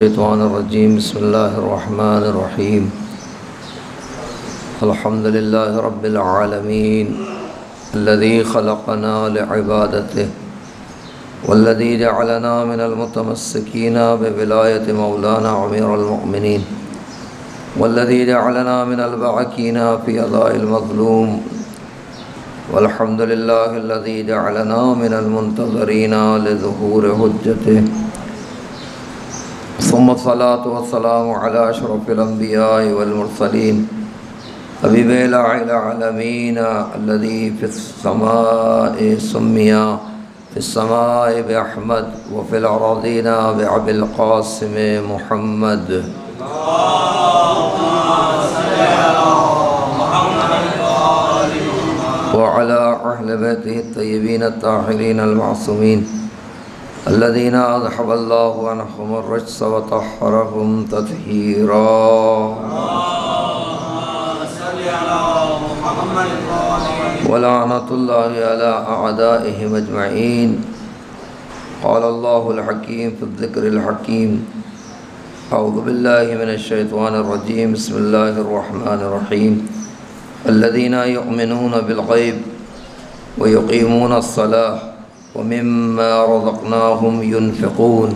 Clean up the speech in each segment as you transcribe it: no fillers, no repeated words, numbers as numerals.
الشیطان الرجیم بسم اللہ الرحمن الرحیم الحمد للہ رب العالمین الذي خلقنا لعبادته والذي جعلنا من المتمسكين بولایت مولانا امیر المؤمنین والذي جعلنا من الباعثین في اداء المظلوم والحمد للہ الذي جعلنا من المنتظرین لظہور حجته ثم الصلاة والسلام على أشرف الأنبياء والمرسلين حبيب العالمين الذي في السماء سمي في السماء بأحمد وفي الأراضين بأبي القاسم محمد وعلى أهل بيته الطيبين الطاهرين المعصومين الذين أذهب الله عنهم الرجس وطهرهم تطهيرا ولعنة الله على أعدائهم أجمعين. قال الله الحكيم في الذكر الحكيم أعوذ بالله من الشيطان الرجيم بسم الله الرحمن الرحيم الذين يؤمنون بالغيب ويقيمون الصلاة ومما رزقناهم ينفقون.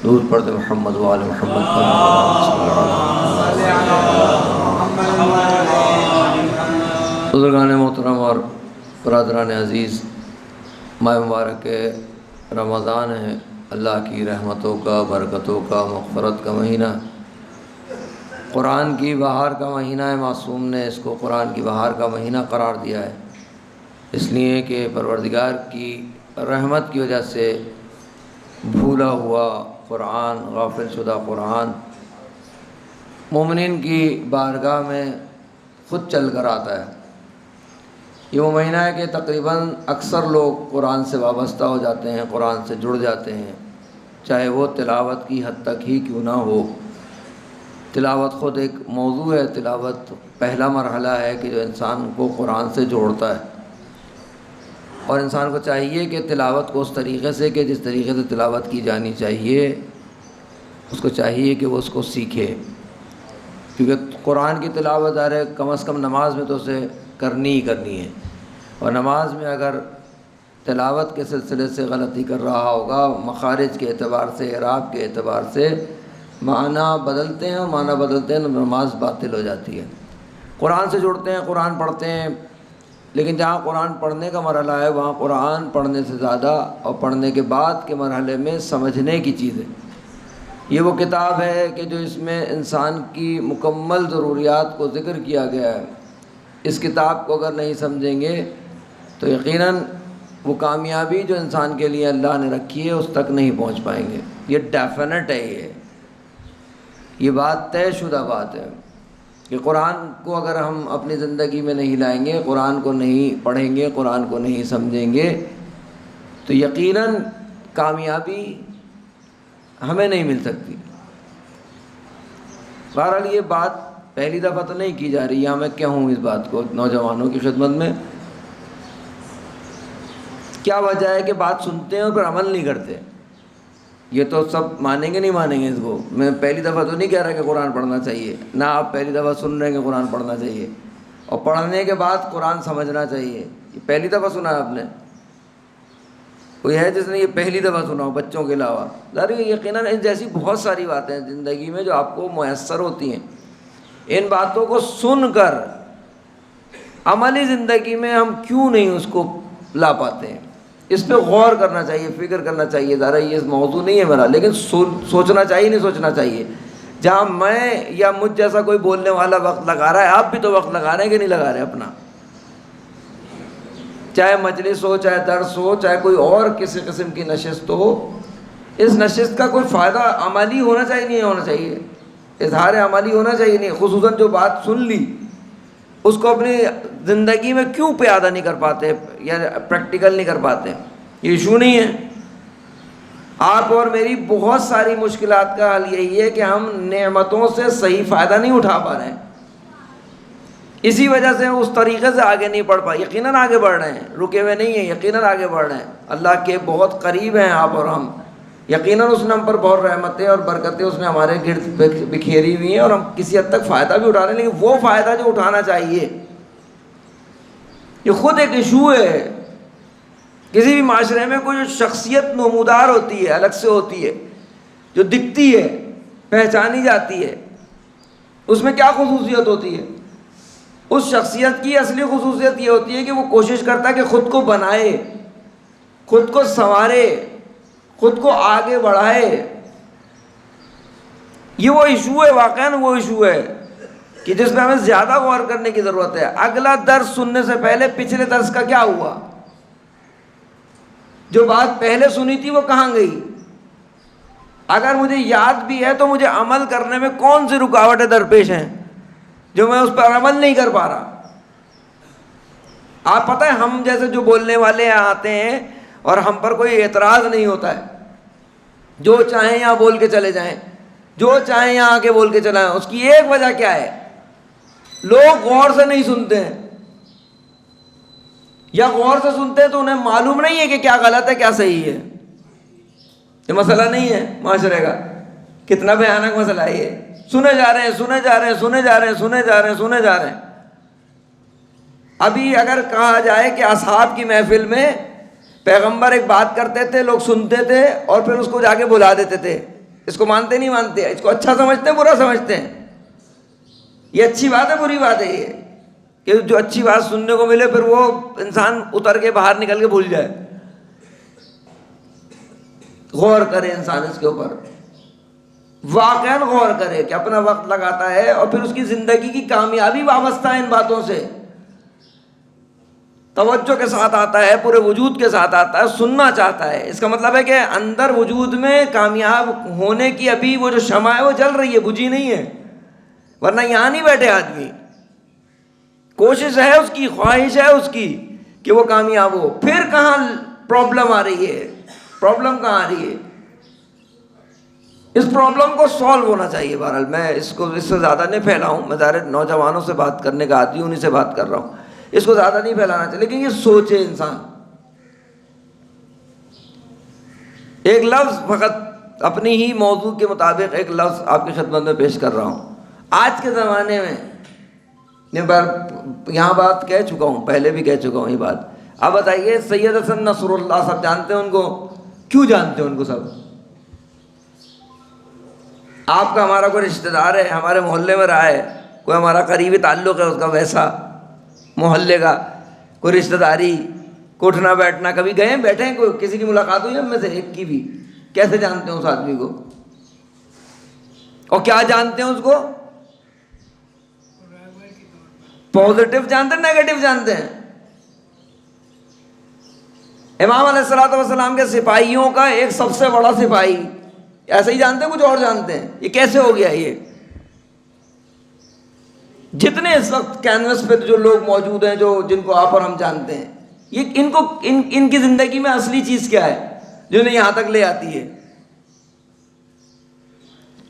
درود پڑھتے محمد وآل محمد. بزرگان محترم اور برادران عزیز، ماہ مبارک رمضان ہے، اللہ کی رحمتوں کا، برکتوں کا، مغفرت کا مہینہ، قرآن کی بہار کا مہینہ ہے. معصوم نے اس کو قرآن کی بہار کا مہینہ قرار دیا ہے، اس لیے کہ پروردگار کی رحمت کی وجہ سے بھولا ہوا قرآن، غافل شدہ قرآن مومنین کی بارگاہ میں خود چل کر آتا ہے. یہ وہ مہینہ ہے کہ تقریباً اکثر لوگ قرآن سے وابستہ ہو جاتے ہیں، قرآن سے جڑ جاتے ہیں، چاہے وہ تلاوت کی حد تک ہی کیوں نہ ہو. تلاوت خود ایک موضوع ہے، تلاوت پہلا مرحلہ ہے کہ جو انسان کو قرآن سے جوڑتا ہے، اور انسان کو چاہیے کہ تلاوت کو اس طریقے سے کہ جس طریقے سے تلاوت کی جانی چاہیے، اس کو چاہیے کہ وہ اس کو سیکھے. کیونکہ قرآن کی تلاوت کم از کم نماز میں تو اسے کرنی ہی کرنی ہے، اور نماز میں اگر تلاوت کے سلسلے سے غلطی کر رہا ہوگا، مخارج کے اعتبار سے، اعراب کے اعتبار سے معنی بدلتے ہیں، معنی بدلتے ہیں، نماز باطل ہو جاتی ہے. قرآن سے جڑتے ہیں، قرآن پڑھتے ہیں، لیکن جہاں قرآن پڑھنے کا مرحلہ ہے وہاں قرآن پڑھنے سے زیادہ اور پڑھنے کے بعد کے مرحلے میں سمجھنے کی چیز ہے. یہ وہ کتاب ہے کہ جو اس میں انسان کی مکمل ضروریات کو ذکر کیا گیا ہے. اس کتاب کو اگر نہیں سمجھیں گے تو یقیناً وہ کامیابی جو انسان کے لیے اللہ نے رکھی ہے اس تک نہیں پہنچ پائیں گے. یہ ڈیفینٹ ہے، یہ بات طے شدہ بات ہے کہ قرآن کو اگر ہم اپنی زندگی میں نہیں لائیں گے، قرآن کو نہیں پڑھیں گے، قرآن کو نہیں سمجھیں گے، تو یقیناً کامیابی ہمیں نہیں مل سکتی. بہرحال یہ بات پہلی دفعہ تو نہیں کی جا رہی، یہاں میں کہوں اس بات کو نوجوانوں کی خدمت میں. کیا وجہ ہے کہ بات سنتے ہیں اور پھر عمل نہیں کرتے؟ یہ تو سب مانیں گے نہیں مانیں گے اس کو. میں پہلی دفعہ تو نہیں کہہ رہا کہ قرآن پڑھنا چاہیے، نہ آپ پہلی دفعہ سن رہے ہیں کہ قرآن پڑھنا چاہیے، اور پڑھنے کے بعد قرآن سمجھنا چاہیے. یہ پہلی دفعہ سنا ہے آپ نے؟ کوئی ہے جس نے یہ پہلی دفعہ سنا ہو بچوں کے علاوہ؟ ظاہر یقیناً ان جیسی بہت ساری باتیں ہیں زندگی میں جو آپ کو میسر ہوتی ہیں. ان باتوں کو سن کر عملی زندگی میں ہم کیوں نہیں اس کو لا پاتے ہیں؟ اس پہ غور کرنا چاہیے، فکر کرنا چاہیے. ذرا یہ موضوع نہیں ہے میرا، لیکن سوچنا چاہیے، نہیں سوچنا چاہیے. جہاں میں یا مجھ جیسا کوئی بولنے والا وقت لگا رہا ہے، آپ بھی تو وقت لگا رہے ہیں کہ نہیں لگا رہے اپنا؟ چاہے مجلس ہو، چاہے درس ہو، چاہے کوئی اور کسی قسم کی نشست ہو، اس نشست کا کوئی فائدہ عملی ہونا چاہیے، نہیں ہونا چاہیے، اظہار عملی ہونا چاہیے نہیں. خصوصاً جو بات سن لی اس کو اپنی زندگی میں کیوں پیادہ نہیں کر پاتے یا پریکٹیکل نہیں کر پاتے؟ یہ ایشو نہیں ہے. آپ اور میری بہت ساری مشکلات کا حل یہی ہے کہ ہم نعمتوں سے صحیح فائدہ نہیں اٹھا پا رہے ہیں. اسی وجہ سے اس طریقے سے آگے نہیں بڑھ پائے. یقیناً آگے بڑھ رہے ہیں، رکے ہوئے نہیں ہیں، یقیناً آگے بڑھ رہے ہیں. اللہ کے بہت قریب ہیں آپ اور ہم، یقیناً اس نے ہم پر بہت رحمتیں اور برکتیں اس نے ہمارے گرد بکھیری ہوئی ہیں، اور ہم کسی حد تک فائدہ بھی اٹھا رہے ہیں، لیکن وہ فائدہ جو اٹھانا چاہیے یہ خود ایک ایشو ہے۔ کسی بھی معاشرے میں کوئی جو شخصیت نمودار ہوتی ہے، الگ سے ہوتی ہے، جو دکھتی ہے، پہچانی جاتی ہے، اس میں کیا خصوصیت ہوتی ہے؟ اس شخصیت کی اصلی خصوصیت یہ ہوتی ہے کہ وہ کوشش کرتا ہے کہ خود کو بنائے، خود کو سنوارے، خود کو آگے بڑھائے۔ یہ وہ ایشو ہے، واقعاً وہ ایشو ہے کہ جس میں ہمیں زیادہ غور کرنے کی ضرورت ہے۔ اگلا درس سننے سے پہلے پچھلے درس کا کیا ہوا؟ جو بات پہلے سنی تھی وہ کہاں گئی؟ اگر مجھے یاد بھی ہے تو مجھے عمل کرنے میں کون سی رکاوٹیں درپیش ہیں جو میں اس پر عمل نہیں کر پا رہا؟ آپ پتہ ہے ہم جیسے جو بولنے والے آتے ہیں اور ہم پر کوئی اعتراض نہیں ہوتا ہے، جو چاہیں یہاں بول کے چلے جائیں، جو چاہیں یہاں آ کے بول کے چلائیں، اس کی ایک وجہ کیا ہے؟ لوگ غور سے نہیں سنتے ہیں، یا غور سے سنتے ہیں تو انہیں معلوم نہیں ہے کہ کیا غلط ہے کیا صحیح ہے۔ یہ مسئلہ نہیں ہے معاشرے کا، کتنا بھیانک مسئلہ ہے یہ۔ سنے جا رہے ہیں، سنے جا رہے ہیں، سنے جا رہے ہیں، سنے جا رہے ہیں، سنے جا رہے ہیں۔ ابھی اگر کہا جائے کہ اصحاب کی محفل میں پیغمبر ایک بات کرتے تھے، لوگ سنتے تھے اور پھر اس کو جا کے بلا دیتے تھے، اس کو مانتے نہیں مانتے؟ اس کو اچھا سمجھتے ہیں برا سمجھتے ہیں؟ یہ اچھی بات ہے بری بات ہے یہ کہ جو اچھی بات سننے کو ملے پھر وہ انسان اتر کے باہر نکل کے بھول جائے؟ غور کرے انسان اس کے اوپر، واقعاً غور کرے کہ اپنا وقت لگاتا ہے اور پھر اس کی زندگی کی کامیابی وابستہ ہے ان باتوں سے، توجہ کے ساتھ آتا ہے، پورے وجود کے ساتھ آتا ہے، سننا چاہتا ہے۔ اس کا مطلب ہے کہ اندر وجود میں کامیاب ہونے کی ابھی وہ جو شمع ہے وہ جل رہی ہے، بجھی نہیں ہے، ورنہ یہاں نہیں بیٹھے آدمی۔ کوشش ہے اس کی، خواہش ہے اس کی کہ وہ کامیاب ہو۔ پھر کہاں پرابلم آ رہی ہے؟ پرابلم کہاں آ رہی ہے؟ اس پرابلم کو سالو ہونا چاہیے۔ بہرحال میں اس سے زیادہ نہیں پھیلاؤں، میں ظاہر نوجوانوں سے بات کرنے کا عادی ہوں، انہیں سے بات کر رہا ہوں، اس کو زیادہ نہیں پھیلانا چاہیے، لیکن یہ سوچے انسان۔ ایک لفظ فقط اپنی ہی موضوع کے مطابق ایک لفظ آپ کی خدمت میں پیش کر رہا ہوں۔ آج کے زمانے میں یہاں بات کہہ چکا ہوں، پہلے بھی کہہ چکا ہوں یہ بات۔ اب بتائیے سید حسن نصر اللہ سب جانتے ہیں ان کو؟ کیوں جانتے ہیں ان کو سب؟ آپ کا ہمارا کوئی رشتہ دار ہے، ہمارے محلے میں رہا ہے، کوئی ہمارا قریبی تعلق ہے اس کا، ویسا محلے کا کوئی رشتہ داری، اٹھنا بیٹھنا، کبھی گئے ہیں بیٹھے ہیں، کوئی کسی کی ملاقات ہوئی ہم میں سے ایک کی بھی؟ کیسے جانتے ہیں اس آدمی کو؟ اور کیا جانتے ہیں اس کو؟ پازیٹیو جانتے ہیں، نیگیٹو جانتے ہیں؟ امام علیہ الصلوۃ والسلام کے سپاہیوں کا ایک سب سے بڑا سپاہی، ایسے ہی جانتے ہیں کچھ اور جانتے ہیں؟ یہ کیسے ہو گیا؟ یہ جتنے اس وقت کینوس پہ جو لوگ موجود ہیں، جو جن کو آپ اور ہم جانتے ہیں، یہ ان کی زندگی میں اصلی چیز کیا ہے جو انہیں یہاں تک لے آتی ہے؟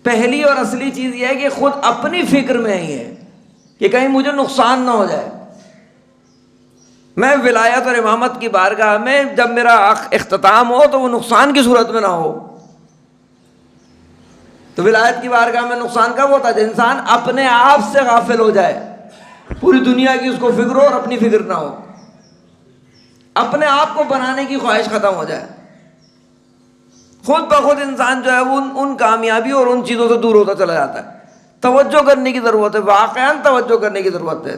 پہلی اور اصلی چیز یہ ہے کہ خود اپنی فکر میں ہی ہے کہ کہیں مجھے نقصان نہ ہو جائے۔ میں ولایت اور امامت کی بارگاہ میں جب میرا اختتام ہو تو وہ نقصان کی صورت میں نہ ہو۔ تو ولایت کی بارگاہ میں نقصان کب ہوتا ہے؟ جب انسان اپنے آپ سے غافل ہو جائے، پوری دنیا کی اس کو فکر ہو اور اپنی فکر نہ ہو، اپنے آپ کو بنانے کی خواہش ختم ہو جائے، خود بخود انسان جو ہے وہ ان کامیابی اور ان چیزوں سے دور ہوتا چلا جاتا ہے۔ توجہ کرنے کی ضرورت ہے، واقعاً توجہ کرنے کی ضرورت ہے۔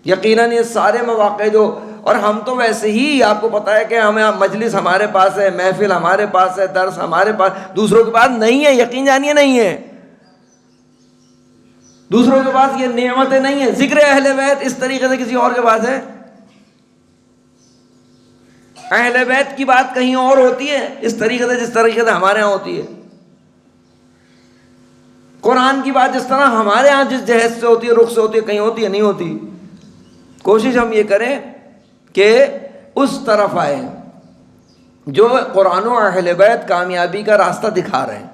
یقیناً یہ سارے مواقع جو، اور ہم تو ویسے ہی آپ کو پتہ ہے کہ ہمیں مجلس ہمارے پاس ہے، محفل ہمارے پاس ہے، درس ہمارے پاس، دوسروں کے پاس نہیں ہے، یقین جانیے نہیں ہے، دوسروں کے پاس یہ نعمتیں نہیں ہیں۔ ذکر اہل بیت اس طریقے سے کسی اور کے پاس ہے؟ اہل بیت کی بات کہیں اور ہوتی ہے اس طریقے سے جس طریقے سے ہمارے ہاں ہوتی ہے۔ قرآن کی بات جس طرح ہمارے ہاں جس جہت سے ہوتی ہے، رخ سے ہوتی ہے، کہیں ہوتی ہے؟ نہیں ہوتی۔ کوشش ہم یہ کریں کہ اس طرف آئیں جو قرآن و اہل بیت کامیابی کا راستہ دکھا رہے ہیں۔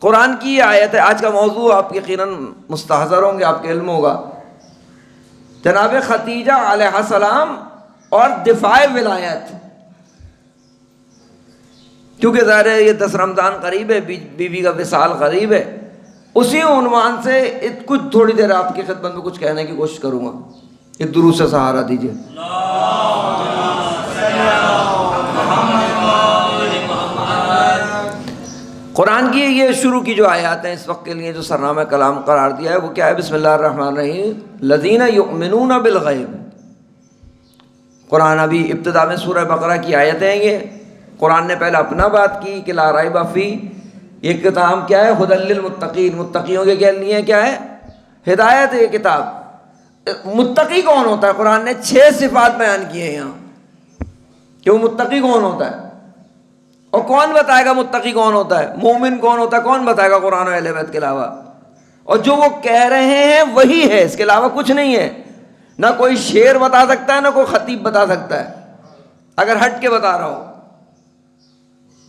قرآن کی یہ آیت ہے، آج کا موضوع آپ یقیناً مستحضر ہوں گے، آپ کے علم ہوگا، جناب ختیجہ علیہ السلام اور دفاع ولایت۔ کیونکہ ظاہر ہے یہ 10 رمضان قریب ہے، بیوی کا وصال قریب ہے، اسی عنوان سے کچھ تھوڑی دیر آپ کی خدمت میں کچھ کہنے کی کوشش کروں گا. ایک درود سے سہارا دیجیے. قرآن کی یہ شروع کی جو آیات ہیں اس وقت کے لیے جو سرنامہ کلام قرار دیا ہے وہ کیا ہے؟ بسم اللہ الرحمن الرحیم. الذین یؤمنون بالغیب. قرآن ابھی ابتدا میں سورہ بقرہ کی آیتیں ہیں. یہ قرآن نے پہلے اپنا بات کی کہ لا ریب فی، یہ کتاب کیا ہے؟ ھدی للمتقین، متقیوں کے لیے کیا ہے؟ ہدایت ہے یہ کتاب. متقی کون ہوتا ہے؟ قرآن نے 6 صفات بیان کی ہیں یہاں کہ وہ متقی کون ہوتا ہے. اور کون بتائے گا متقی کون ہوتا ہے؟ مومن کون ہوتا ہے؟ کون بتائے گا قرآن و اہل بیت کے علاوہ؟ اور جو وہ کہہ رہے ہیں وہی ہے، اس کے علاوہ کچھ نہیں ہے. نہ کوئی شعر بتا سکتا ہے، نہ کوئی خطیب بتا سکتا ہے اگر ہٹ کے بتا رہا ہو.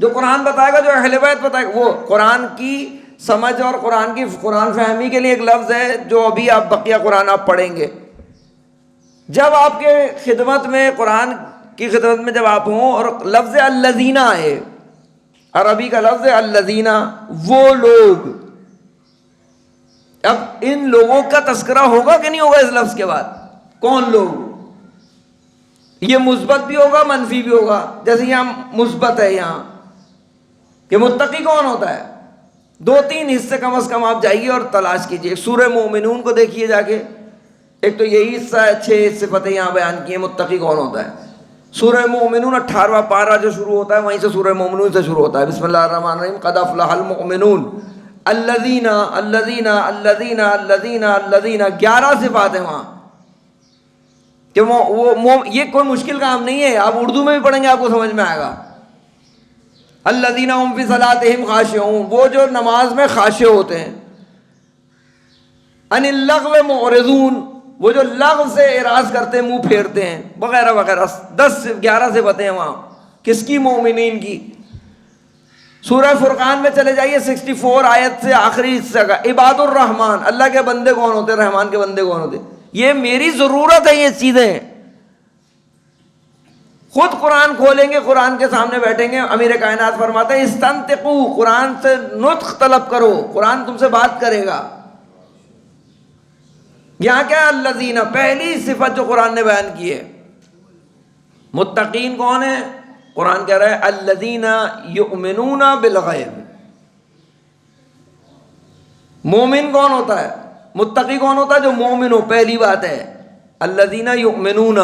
جو قرآن بتائے گا، جو اہل بیت بتائے گا، وہ قرآن کی سمجھ اور قرآن فہمی کے لیے ایک لفظ ہے جو ابھی آپ بقیہ قرآن آپ پڑھیں گے. جب آپ کے خدمت میں، قرآن کی خدمت میں جب آپ ہوں اور لفظ الذین آئے، عربی کا لفظ ہے الذین، وہ لوگ، اب ان لوگوں کا تذکرہ ہوگا کہ نہیں ہوگا اس لفظ کے بعد؟ کون لوگ؟ یہ مثبت بھی ہوگا، منفی بھی ہوگا. جیسے یہاں مثبت ہے یہاں کہ متقی کون ہوتا ہے. 2-3 حصے کم از کم آپ جائیے اور تلاش کیجیے. سورہ مومنون کو دیکھیے جا کے، ایک تو یہی حصہ ہے، 6 صفتیں یہاں بیان کی ہیں متقی کون ہوتا ہے. سورہ مومنون 18واں پارہ جو شروع ہوتا ہے وہیں سے سورہ مومنون سے شروع ہوتا ہے. بسم اللہ الرحمن الرحیم. قد افلح المؤمنون الذین الذین الذین الذین الذین، 11 صفات ہیں وہاں کہ یہ کوئی مشکل کام نہیں ہے. آپ اردو میں بھی پڑھیں گے آپ کو سمجھ میں آئے گا. الذین هم فی صلاتہم خاشعون، وہ جو نماز میں خاشع ہوتے ہیں. عن اللغو معرضون، وہ جو لغو سے اعراض کرتے ہیں، منہ پھیرتے ہیں، وغیرہ وغیرہ. 11 صفتیں ہیں وہاں. کس کی؟ مومنین کی. سورہ فرقان میں چلے جائیے 64 آیت سے آخری حصہ کا. عباد الرحمن، اللہ کے بندے کون ہوتے ہیں؟ رحمان کے بندے کون ہوتے ہیں؟ یہ میری ضرورت ہے. یہ چیزیں خود قرآن کھولیں گے، قرآن کے سامنے بیٹھیں گے. امیر کائنات فرماتے ہیں استنطقوا، قرآن سے نطق طلب کرو، قرآن تم سے بات کرے گا. یہاں کیا ہے؟ الذین، پہلی صفت جو قرآن نے بیان کی ہے. متقین کون ہے؟ قرآن کہہ رہا ہے الذین یؤمنون بالغیب. مومن کون ہوتا ہے؟ متقی کون ہوتا ہے؟ جو مومن ہو. پہلی بات ہے الذین یؤمنون.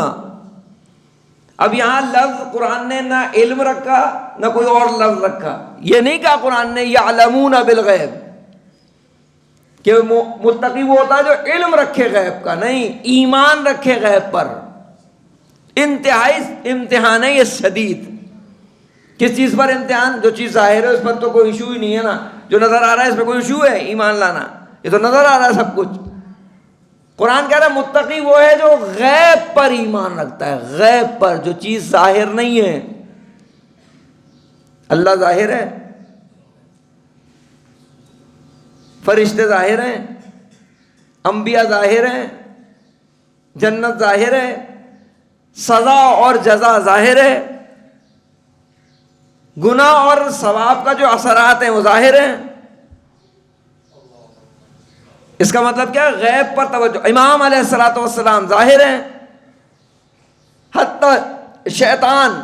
اب یہاں لفظ قرآن نے نہ علم رکھا نہ کوئی اور لفظ رکھا. یہ نہیں کہا قرآن نے یعلمون بالغیب کہ متقی وہ ہوتا ہے جو علم رکھے غیب کا. نہیں، ایمان رکھے غیب پر. انتہائی امتحان ہے یہ شدید. کس چیز پر امتحان؟ جو چیز ظاہر ہے اس پر تو کوئی ایشو ہی نہیں ہے نا. جو نظر آ رہا ہے اس پہ کوئی ایشو ہے ایمان لانا؟ یہ تو نظر آ رہا ہے سب کچھ. قرآن کہہ رہا ہے متقی وہ ہے جو غیب پر ایمان رکھتا ہے. غیب پر، جو چیز ظاہر نہیں ہے. اللہ ظاہر ہے، فرشتے ظاہر ہیں، انبیاء ظاہر ہیں، جنت ظاہر ہے، سزا اور جزا ظاہر ہے، گناہ اور ثواب کا جو اثرات ہیں وہ ظاہر ہیں. اس کا مطلب کیا ہے؟ غیب پر توجہ. امام علیہ الصلوۃ والسلام ظاہر ہیں، حتی شیطان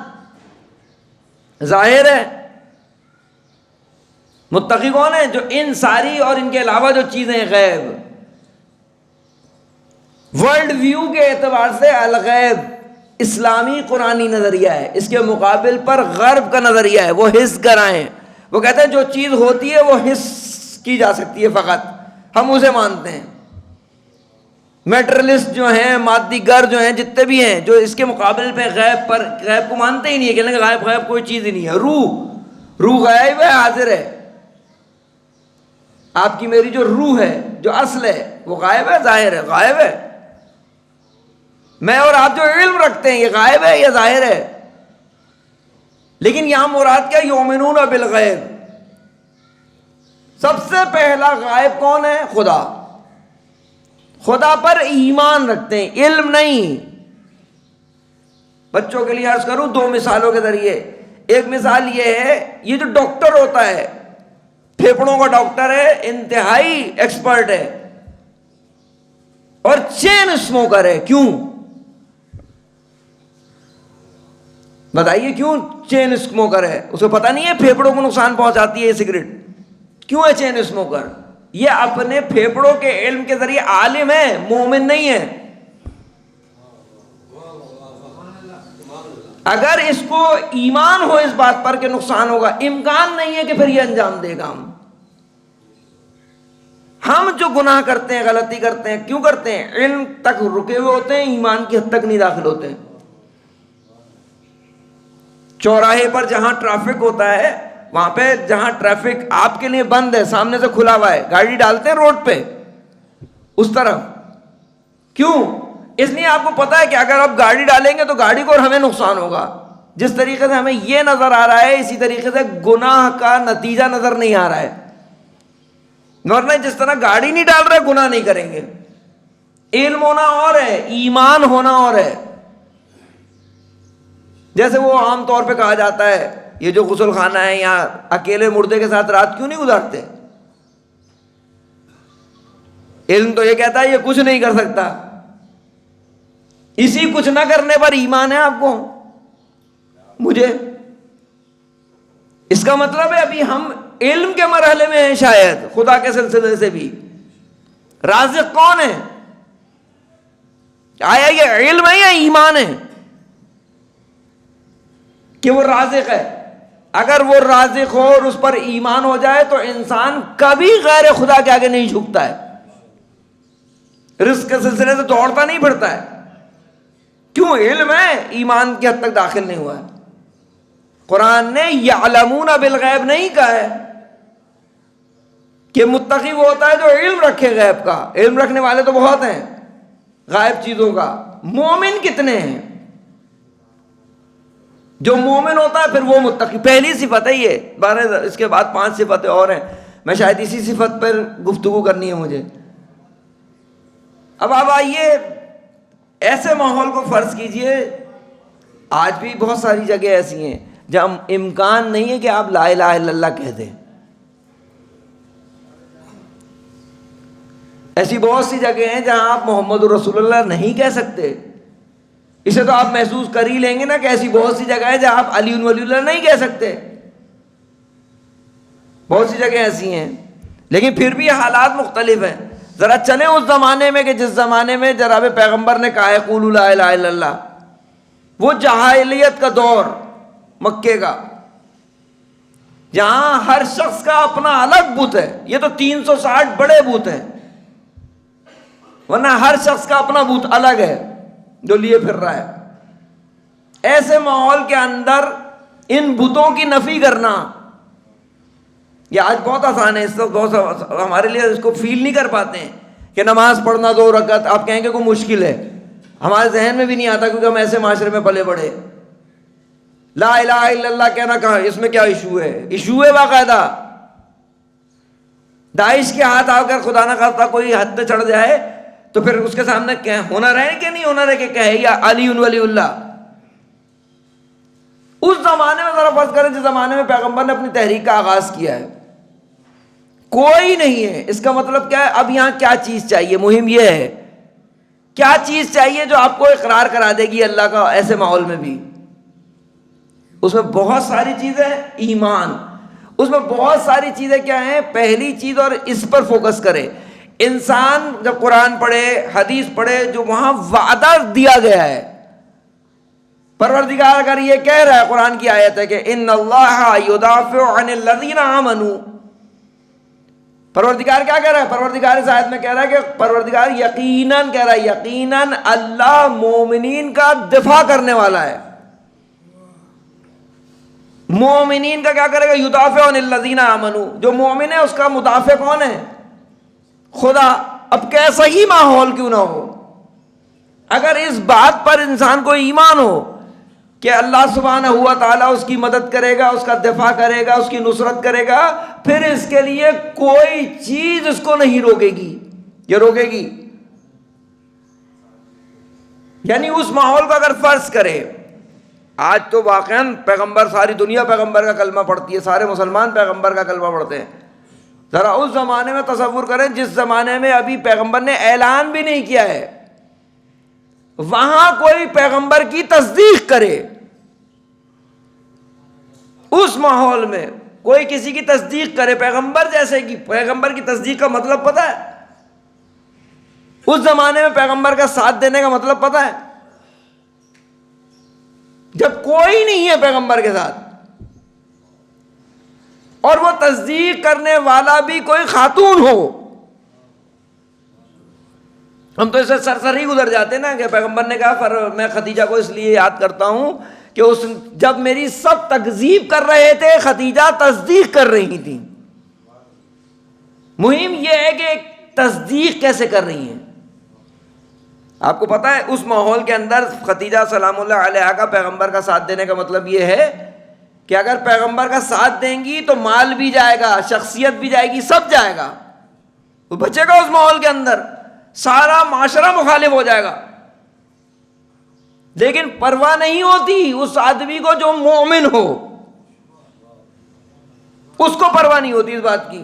ظاہر ہے. متقی کون ہے؟ جو ان ساری اور ان کے علاوہ جو چیزیں غیب، ورلڈ ویو کے اعتبار سے الغیب اسلامی قرآنی نظریہ ہے. اس کے مقابل پر غرب کا نظریہ ہے، وہ حس گرائیں. وہ کہتے ہیں جو چیز ہوتی ہے وہ حس کی جا سکتی ہے فقط، ہم اسے مانتے ہیں. میٹرلسٹ جو ہیں، مادی گر جو ہیں، جتنے بھی ہیں، جو اس کے مقابل پہ غیب کو مانتے ہی نہیں ہے. کہنے کہ غیب کوئی چیز ہی نہیں ہے. روح غیب ہے، حاضر ہے. آپ کی میری جو روح ہے، جو اصل ہے، وہ غائب ہے، ظاہر ہے؟ غائب ہے. میں اور آپ جو علم رکھتے ہیں یہ غائب ہے یا ظاہر ہے؟ لیکن یہاں مراد کیا؟ یؤمنون بالغیب. سب سے پہلا غائب کون ہے؟ خدا. خدا پر ایمان رکھتے ہیں، علم نہیں. بچوں کے لیے عرض کروں 2 مثالوں کے ذریعے. ایک مثال یہ ہے، یہ جو ڈاکٹر ہوتا ہے، پھیپڑوں کا ڈاکٹر ہے، انتہائی ایکسپرٹ ہے، اور چین اسموکر ہے. کیوں بتائیے؟ کیوں چین اسموکر ہے؟ اس کو پتہ نہیں ہے پھیپڑوں کو نقصان پہنچاتی ہے یہ سگریٹ. کیوں ہے چین اسموکر؟ یہ اپنے پھیپڑوں کے علم کے ذریعے عالم ہے، مومن نہیں ہے. اگر اس کو ایمان ہو اس بات پر کہ نقصان ہوگا، امکان نہیں ہے کہ پھر یہ انجام دے گا. ہم جو گناہ کرتے ہیں، غلطی کرتے ہیں، کیوں کرتے ہیں؟ علم تک رکے ہوئے ہوتے ہیں، ایمان کی حد تک نہیں داخل ہوتے ہیں. چوراہے پر جہاں ٹریفک ہوتا ہے، وہاں پہ جہاں ٹریفک آپ کے لیے بند ہے، سامنے سے کھلا ہوا ہے، گاڑی ڈالتے ہیں روڈ پہ اس طرف. کیوں؟ اس لیے آپ کو پتا ہے کہ اگر آپ گاڑی ڈالیں گے تو گاڑی کو اور ہمیں نقصان ہوگا. جس طریقے سے ہمیں یہ نظر آ رہا ہے، اسی طریقے سے گناہ کا نتیجہ نظر نہیں آ رہا ہے. ورنہ جس طرح گاڑی نہیں ڈال رہے گناہ نہیں کریں گے. علم ہونا اور ہے، ایمان ہونا اور ہے. جیسے وہ عام طور پہ کہا جاتا ہے، یہ جو غسل خانہ ہے، یہاں اکیلے مردے کے ساتھ رات کیوں نہیں گزارتے؟ علم تو یہ کہتا ہے یہ کچھ نہیں کر سکتا. اسی کچھ نہ کرنے پر ایمان ہے آپ کو، مجھے. اس کا مطلب ہے ابھی ہم علم کے مرحلے میں ہیں شاید خدا کے سلسلے سے بھی. رازق کون ہے؟ آیا یہ علم ہے یا ایمان ہے کہ وہ رازق ہے؟ اگر وہ رازق ہو اور اس پر ایمان ہو جائے تو انسان کبھی غیر خدا کے آگے نہیں جھکتا ہے، رزق کے سلسلے سے دوڑتا نہیں پھرتا ہے. کیوں؟ علم ہے، ایمان کی حد تک داخل نہیں ہوا ہے. قرآن نے یعلمون بالغیب نہیں کہا ہے کہ متقی وہ ہوتا ہے جو علم رکھے غیب کا. علم رکھنے والے تو بہت ہیں غائب چیزوں کا. مومن کتنے ہیں؟ جو مومن ہوتا ہے پھر وہ متقی. پہلی صفت ہے یہ. بارہ اس کے بعد 5 صفتیں اور ہیں، میں شاید اسی صفت پر گفتگو کرنی ہے مجھے. اب آپ آئیے ایسے ماحول کو فرض کیجئے، آج بھی بہت ساری جگہ ایسی ہیں جہاں امکان نہیں ہے کہ آپ لا الہ الا اللہ کہہ دیں. ایسی بہت سی جگہ ہیں جہاں آپ محمد رسول اللہ نہیں کہہ سکتے. اسے تو آپ محسوس کر ہی لیں گے نا کہ ایسی بہت سی جگہ ہے جہاں آپ علی ولی اللہ نہیں کہہ سکتے. بہت سی جگہ ایسی ہیں، لیکن پھر بھی حالات مختلف ہیں. ذرا چلیں اس زمانے میں کہ جس زمانے میں جناب پیغمبر نے کہا ہے قولوا لا الہ الا اللہ. وہ جاہلیت کا دور مکے کا، جہاں ہر شخص کا اپنا الگ بت ہے. یہ تو 360 بڑے بت ہیں، ورنہ ہر شخص کا اپنا بت الگ ہے جو لیے پھر رہا ہے. ایسے ماحول کے اندر ان بتوں کی نفی کرنا یہ آج بہت آسان ہے. اس وقت بہت ہمارے لیے اس کو فیل نہیں کر پاتے ہیں کہ نماز پڑھنا 2 رکعت آپ کہیں گے کوئی مشکل ہے. ہمارے ذہن میں بھی نہیں آتا کیونکہ ہم ایسے معاشرے میں پلے بڑھے. لا الہ الا اللہ کہنا کہاں، اس میں کیا ایشو ہے؟ ایشو ہے باقاعدہ. داعش کے ہاتھ آ کر خدا نہ خواستہ کوئی حد پہ چڑھ جائے تو پھر اس کے سامنے ہنر ہے کہ نہیں ہنر ہے کہ کہے یا علی ولی اللہ. اس زمانے میں ذرا فرض کریں جس زمانے میں پیغمبر نے اپنی تحریک کا آغاز کیا ہے، کوئی نہیں ہے. اس کا مطلب کیا ہے؟ اب یہاں کیا چیز چاہیے؟ مہم یہ ہے کیا چیز چاہیے جو آپ کو اقرار کرا دے گی اللہ کا ایسے ماحول میں بھی. اس میں بہت ساری چیزیں، ایمان. اس میں بہت ساری چیزیں کیا ہیں؟ پہلی چیز، اور اس پر فوکس کرے انسان جب قرآن پڑھے حدیث پڑھے، جو وہاں وعدہ دیا گیا ہے. پروردگار اگر یہ کہہ رہا ہے، قرآن کی آیت ہے کہ ان اللہ یدافع عن الذین آمنوا. پروردگار کیا کہہ رہا ہے؟ پروردگار اس آیت میں کہہ رہا ہے کہ پروردگار یقیناً کہہ رہا ہے، یقیناً اللہ مومنین کا دفاع کرنے والا ہے. مومنین کا کیا کرے گا؟ یدافع عن الذین آمنوا. جو مومن ہے اس کا مدافع کون ہے؟ خدا. اب کیسا ہی ماحول کیوں نہ ہو، اگر اس بات پر انسان کو ایمان ہو کہ اللہ سبحانہ ہوا تعالیٰ اس کی مدد کرے گا، اس کا دفاع کرے گا، اس کی نصرت کرے گا، پھر اس کے لیے کوئی چیز اس کو نہیں روکے گی. یہ روکے گی؟ یعنی اس ماحول کو اگر فرض کرے آج تو واقعاً پیغمبر، ساری دنیا پیغمبر کا کلمہ پڑھتی ہے، سارے مسلمان پیغمبر کا کلمہ پڑھتے ہیں. ذرا اس زمانے میں تصور کریں جس زمانے میں ابھی پیغمبر نے اعلان بھی نہیں کیا ہے، وہاں کوئی پیغمبر کی تصدیق کرے. اس ماحول میں کوئی کسی کی تصدیق کرے پیغمبر جیسے کی. پیغمبر کی تصدیق کا مطلب پتہ ہے؟ اس زمانے میں پیغمبر کا ساتھ دینے کا مطلب پتہ ہے؟ جب کوئی نہیں ہے پیغمبر کے ساتھ اور وہ تصدیق کرنے والا بھی کوئی خاتون ہو. ہم تو اسے سرسری گزر جاتے نا کہ پیغمبر نے کہا میں خدیجہ کو اس لیے یاد کرتا ہوں کہ جب میری سب تکذیب کر رہے تھے خدیجہ تصدیق کر رہی تھی. مہم یہ ہے کہ تصدیق کیسے کر رہی ہیں. آپ کو پتا ہے اس ماحول کے اندر خدیجہ سلام اللہ علیہا کا پیغمبر کا ساتھ دینے کا مطلب یہ ہے کہ اگر پیغمبر کا ساتھ دیں گی تو مال بھی جائے گا، شخصیت بھی جائے گی، سب جائے گا. وہ بچے گا اس ماحول کے اندر، سارا معاشرہ مخالف ہو جائے گا. لیکن پرواہ نہیں ہوتی اس آدمی کو جو مومن ہو، اس کو پرواہ نہیں ہوتی اس بات کی.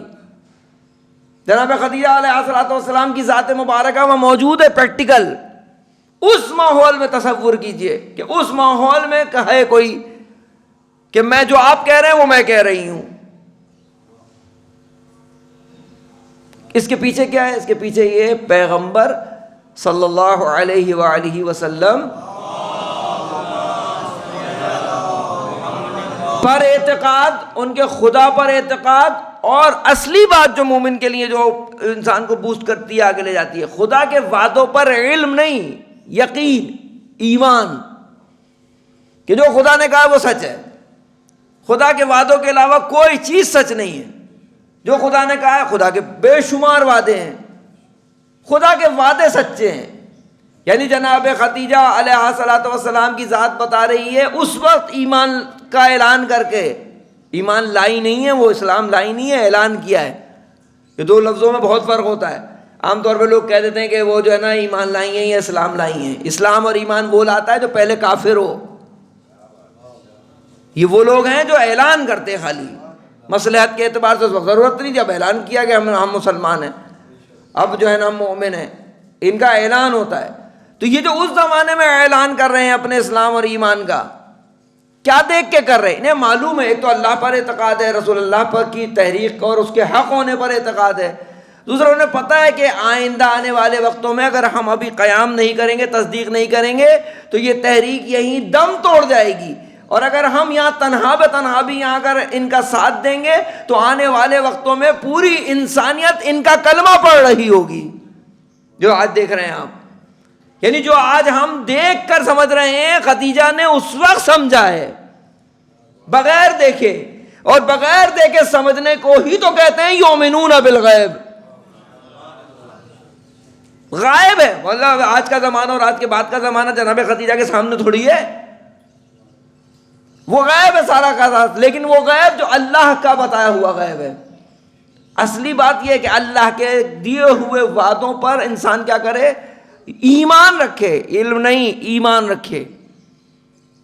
جناب خدیجہ علیہ السلام کی ذات مبارکہ میں موجود ہے پریکٹیکل. اس ماحول میں تصور کیجئے کہ اس ماحول میں کہے کوئی کہ میں جو آپ کہہ رہے ہیں وہ میں کہہ رہی ہوں. اس کے پیچھے کیا ہے؟ اس کے پیچھے یہ پیغمبر صلی اللہ علیہ وآلہ وسلم پر اعتقاد، ان کے خدا پر اعتقاد. اور اصلی بات جو مومن کے لیے جو انسان کو بوسٹ کرتی ہے، آگے لے جاتی ہے، خدا کے وعدوں پر علم نہیں، یقین، ایمان کہ جو خدا نے کہا وہ سچ ہے. خدا کے وعدوں کے علاوہ کوئی چیز سچ نہیں ہے. جو خدا نے کہا ہے، خدا کے بے شمار وعدے ہیں، خدا کے وعدے سچے ہیں. یعنی جناب خدیجہ علیہ الصلوۃ والسلام کی ذات بتا رہی ہے اس وقت ایمان کا اعلان کر کے. ایمان لائی نہیں ہے وہ، اسلام لائی نہیں ہے، اعلان کیا ہے. یہ دو لفظوں میں بہت فرق ہوتا ہے. عام طور پہ لوگ کہہ دیتے ہیں کہ وہ جو ہے نا ایمان لائی ہیں یا اسلام لائی ہیں. اسلام اور ایمان وہ لاتا ہے جو پہلے کافر ہو. یہ وہ لوگ ہیں جو اعلان کرتے ہیں خالی مصلحت کے اعتبار سے. ضرورت نہیں جب اعلان کیا کہ ہم مسلمان ہیں، اب جو ہے نا ہم مومن ہیں، ان کا اعلان ہوتا ہے. تو یہ جو اس زمانے میں اعلان کر رہے ہیں اپنے اسلام اور ایمان کا، کیا دیکھ کے کر رہے ہیں؟ انہیں معلوم ہے ایک تو اللہ پر اعتقاد ہے، رسول اللہ پر کی تحریک اور اس کے حق ہونے پر اعتقاد ہے. دوسرا انہیں پتہ ہے کہ آئندہ آنے والے وقتوں میں اگر ہم ابھی قیام نہیں کریں گے، تصدیق نہیں کریں گے تو یہ تحریک یہیں دم توڑ جائے گی. اور اگر ہم یہاں تنہا بے تنہا بھی یہاں اگر ان کا ساتھ دیں گے تو آنے والے وقتوں میں پوری انسانیت ان کا کلمہ پڑھ رہی ہوگی جو آج دیکھ رہے ہیں آپ. یعنی جو آج ہم دیکھ کر سمجھ رہے ہیں، خدیجہ نے اس وقت سمجھا ہے بغیر دیکھے. اور بغیر دیکھے سمجھنے کو ہی تو کہتے ہیں یؤمنون بالغیب. غائب ہے مطلب آج کا زمانہ اور آج کے بعد کا زمانہ جناب خدیجہ کے سامنے تھوڑی ہے. وہ غیب ہے سارا کا ساتھ، لیکن وہ غیب جو اللہ کا بتایا ہوا غیب ہے. اصلی بات یہ ہے کہ اللہ کے دیے ہوئے وعدوں پر انسان کیا کرے؟ ایمان رکھے. علم نہیں، ایمان رکھے.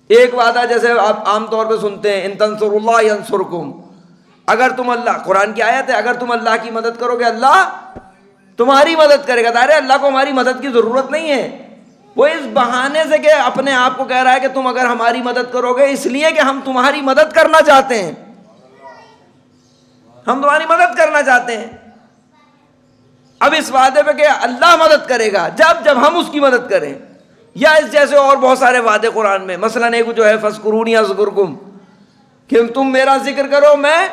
ایک وعدہ جیسے آپ عام طور پہ سنتے ہیں ان تنصروا اللہ ینصرکم. اگر تم اللہ، قرآن کی آیت ہے، اگر تم اللہ کی مدد کرو گے اللہ تمہاری مدد کرے گا. ظاہر ہے اللہ کو ہماری مدد کی ضرورت نہیں ہے. وہ اس بہانے سے کہ اپنے آپ کو کہہ رہا ہے کہ تم اگر ہماری مدد کرو گے، اس لیے کہ ہم تمہاری مدد کرنا چاہتے ہیں، ہم تمہاری مدد کرنا چاہتے ہیں. اب اس وعدے پہ کہ اللہ مدد کرے گا جب ہم اس کی مدد کریں، یا اس جیسے اور بہت سارے وعدے قرآن میں. مثلا ایک جو ہے فاذکرونی اذکرکم، کہ تم میرا ذکر کرو میں،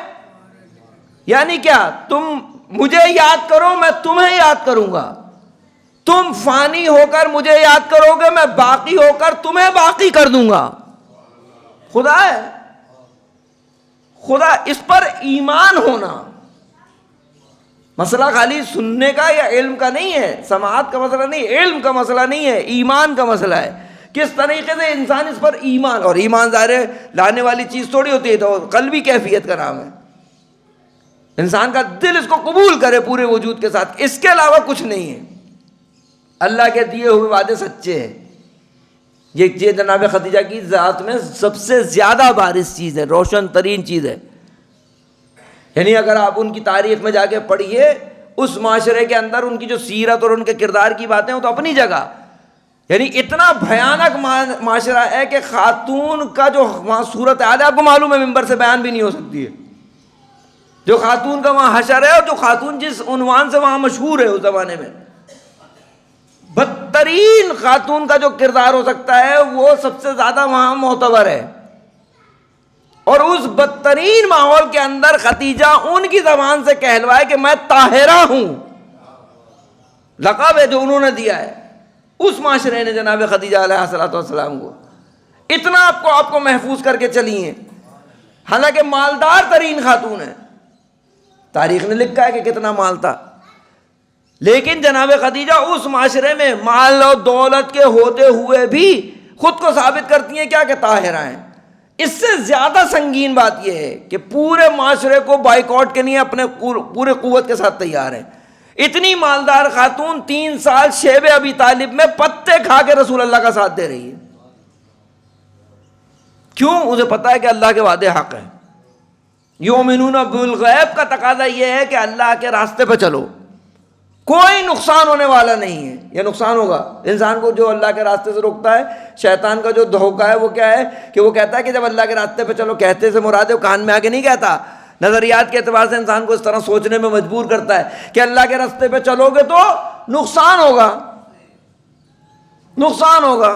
یعنی کیا؟ تم مجھے یاد کرو میں تمہیں یاد کروں گا. تم فانی ہو کر مجھے یاد کرو گے، میں باقی ہو کر تمہیں باقی کر دوں گا. خدا ہے، خدا. اس پر ایمان ہونا مسئلہ خالی سننے کا یا علم کا نہیں ہے، سماعت کا مسئلہ نہیں، علم کا مسئلہ نہیں ہے، ایمان کا مسئلہ ہے. کس طریقے سے انسان اس پر ایمان، اور ایمان ظاہر لانے والی چیز تھوڑی ہوتی ہے، تو قلبی کیفیت کا نام ہے. انسان کا دل اس کو قبول کرے پورے وجود کے ساتھ، اس کے علاوہ کچھ نہیں ہے. اللہ کے دیے ہوئے وعدے سچے ہیں. یہ جناب خدیجہ کی ذات میں سب سے زیادہ بارز چیز ہے، روشن ترین چیز ہے. یعنی اگر آپ ان کی تاریخ میں جا کے پڑھیے، اس معاشرے کے اندر ان کی جو سیرت اور ان کے کردار کی باتیں ہیں تو اپنی جگہ، یعنی اتنا بھیانک معاشرہ ہے کہ خاتون کا جو وہاں صورت حال ہے آپ کو معلوم ہے، ممبر سے بیان بھی نہیں ہو سکتی ہے. جو خاتون کا وہاں حشر ہے، اور جو خاتون جس عنوان سے وہاں مشہور ہے اس زمانے میں، بدترین خاتون کا جو کردار ہو سکتا ہے وہ سب سے زیادہ وہاں معتبر ہے. اور اس بدترین ماحول کے اندر ختیجہ ان کی زبان سے کہلوائے کہ میں طاہرہ ہوں، لقب ہے جو انہوں نے دیا ہے. اس معاشرے نے جناب خدیجہ علیہ السلام کو اتنا آپ کو محفوظ کر کے چلی ہیں، حالانکہ مالدار ترین خاتون ہے. تاریخ نے لکھا ہے کہ کتنا مال تھا، لیکن جناب خدیجہ اس معاشرے میں مال و دولت کے ہوتے ہوئے بھی خود کو ثابت کرتی ہیں کیا کہ طاہرہ ہیں. اس سے زیادہ سنگین بات یہ ہے کہ پورے معاشرے کو بائیکاٹ کے لیے اپنے پورے قوت کے ساتھ تیار ہیں. اتنی مالدار خاتون 3 سال شیب ابی طالب میں پتے کھا کے رسول اللہ کا ساتھ دے رہی ہے. کیوں؟ اسے پتا ہے کہ اللہ کے وعدے حق ہیں. یؤمنون بالغیب کا تقاضا یہ ہے کہ اللہ کے راستے پہ چلو، کوئی نقصان ہونے والا نہیں ہے. یہ نقصان ہوگا انسان کو جو اللہ کے راستے سے روکتا ہے. شیطان کا جو دھوکہ ہے وہ کیا ہے کہ وہ کہتا ہے کہ جب اللہ کے راستے پہ چلو، کہتے سے مراد ہے وہ کان میں آ کے نہیں کہتا، نظریات کے اعتبار سے انسان کو اس طرح سوچنے میں مجبور کرتا ہے کہ اللہ کے راستے پہ چلو گے تو نقصان ہوگا، نقصان ہوگا.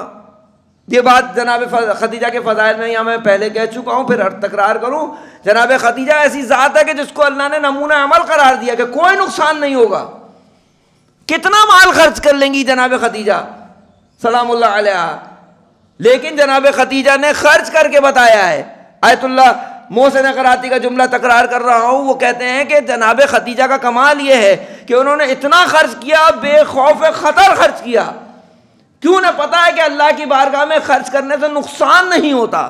یہ بات جناب خدیجہ کے فضائل میں یہاں میں پہلے کہہ چکا ہوں، پھر تکرار کروں. جناب خدیجہ ایسی ذات ہے کہ جس کو اللہ نے نمونہ عمل قرار دیا کہ کوئی نقصان نہیں ہوگا. کتنا مال خرچ کر لیں گی جناب خدیجہ سلام اللہ علیہ، لیکن جناب خدیجہ نے خرچ کر کے بتایا ہے. آیت اللہ محسن قراتی کا جملہ تکرار کر رہا ہوں، وہ کہتے ہیں کہ جناب خدیجہ کا کمال یہ ہے کہ انہوں نے اتنا خرچ کیا، بے خوف خطر خرچ کیا. کیوں؟ نہ پتا ہے کہ اللہ کی بارگاہ میں خرچ کرنے سے نقصان نہیں ہوتا.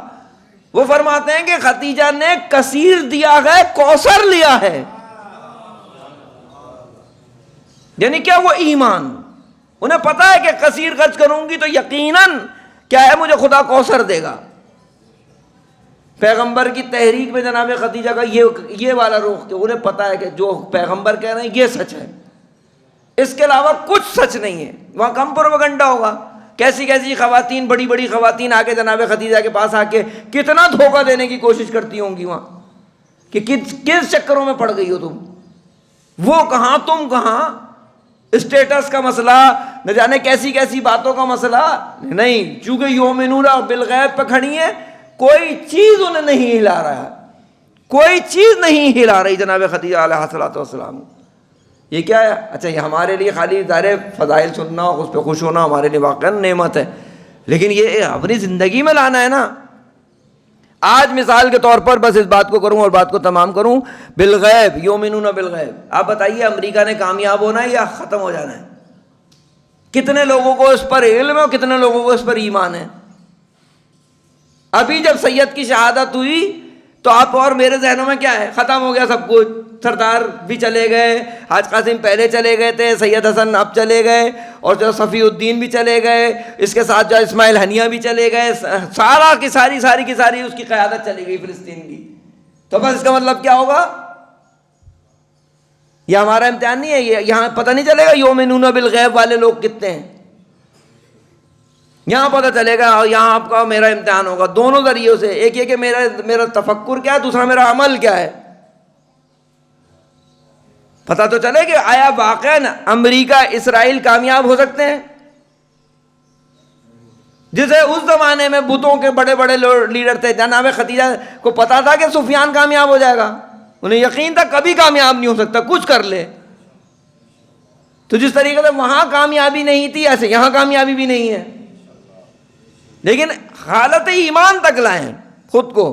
وہ فرماتے ہیں کہ خدیجہ نے کثیر دیا ہے، کوثر لیا ہے. یعنی کیا؟ وہ ایمان. انہیں پتا ہے کہ کثیر خرچ کروں گی تو یقیناً کیا ہے مجھے خدا کوثر دے گا. پیغمبر کی تحریک میں جناب خدیجہ کا یہ والا رخ کہ انہیں پتا ہے کہ جو پیغمبر کہہ رہے ہیں یہ سچ ہے، اس کے علاوہ کچھ سچ نہیں ہے. وہاں کم پروپیگنڈا ہوگا. کیسی کیسی خواتین، بڑی بڑی خواتین آ کے جناب خدیجہ کے پاس آ کے کتنا دھوکہ دینے کی کوشش کرتی ہوں گی وہاں کہ کس چکروں میں پڑ گئی ہو تم، وہ کہاں تم کہاں، اسٹیٹس کا مسئلہ، نہ جانے کیسی کیسی باتوں کا مسئلہ نہیں. چونکہ یؤمنون بالغیب پہ کھڑی ہیں، کوئی چیز انہیں نہیں ہلا رہا، کوئی چیز نہیں ہلا رہی جناب خدیجہ علیہ السلام. یہ کیا ہے؟ اچھا یہ ہمارے لیے خالی ظاہر فضائل سننا، اس پہ خوش ہونا ہمارے لیے واقعا نعمت ہے، لیکن یہ اپنی زندگی میں لانا ہے نا. آج مثال کے طور پر بس اس بات کو کروں اور بات کو تمام کروں. بالغیب، یؤمنون بالغیب. آپ بتائیے امریکہ نے کامیاب ہونا ہے یا ختم ہو جانا ہے؟ کتنے لوگوں کو اس پر علم ہے اور کتنے لوگوں کو اس پر ایمان ہے؟ ابھی جب سید کی شہادت ہوئی تو آپ اور میرے ذہنوں میں کیا ہے؟ ختم ہو گیا سب کچھ. سردار بھی چلے گئے، حاج قاسم پہلے چلے گئے تھے، سید حسن اب چلے گئے، اور جو صفی الدین بھی چلے گئے، اس کے ساتھ جو اسماعیل ہنیہ بھی چلے گئے، سارا کی ساری اس کی قیادت چلی گئی فلسطین کی. تو بس اس کا مطلب کیا ہوگا؟ یہ ہمارا امتحان نہیں ہے. یہ یہاں پتہ نہیں چلے گا یؤمنون بالغیب والے لوگ کتنے ہیں، یہاں پتہ چلے گا. اور یہاں آپ کا میرا امتحان ہوگا دونوں ذریعوں سے. ایک یہ کہ میرا تفکر کیا ہے، دوسرا میرا عمل کیا ہے. پتہ تو چلے کہ آیا واقعاً امریکہ اسرائیل کامیاب ہو سکتے ہیں، جسے اس زمانے میں بتوں کے بڑے بڑے لیڈر تھے. جناب خدیجہ کو پتا تھا کہ سفیان کامیاب ہو جائے گا، انہیں یقین تھا کبھی کامیاب نہیں ہو سکتا کچھ کر لے. تو جس طریقے سے وہاں کامیابی نہیں تھی ایسے یہاں کامیابی بھی نہیں ہے. لیکن حالت ایمان تک لائیں خود کو.